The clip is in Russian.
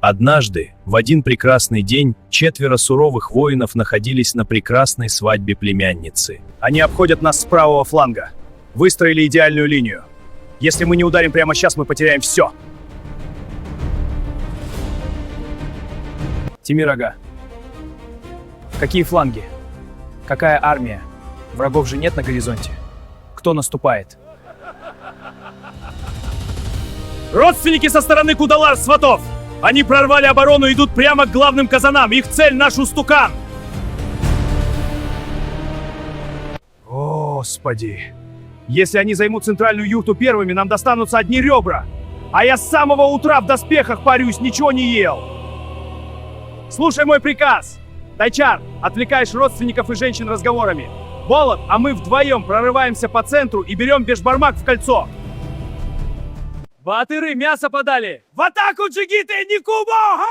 Однажды, в один прекрасный день, 4 суровых воинов находились на прекрасной свадьбе племянницы. Они обходят нас с правого фланга. Выстроили идеальную линию. Если мы не ударим прямо сейчас, мы потеряем все. Темир-ага. Какие фланги? Какая армия? Врагов же нет на горизонте. Кто наступает? Родственники со стороны Кудалар сватов! Они прорвали оборону и идут прямо к главным казанам. Их цель — наш Устукан. Господи. Если они займут центральную юрту первыми, нам достанутся одни ребра. А я с самого утра в доспехах парюсь, ничего не ел. Слушай мой приказ. Тайчар, отвлекаешь родственников и женщин разговорами. Болот, а мы вдвоем прорываемся по центру и берем Бешбармак в кольцо. Батыры, мясо подали! В атаку, джигиты, Никубо!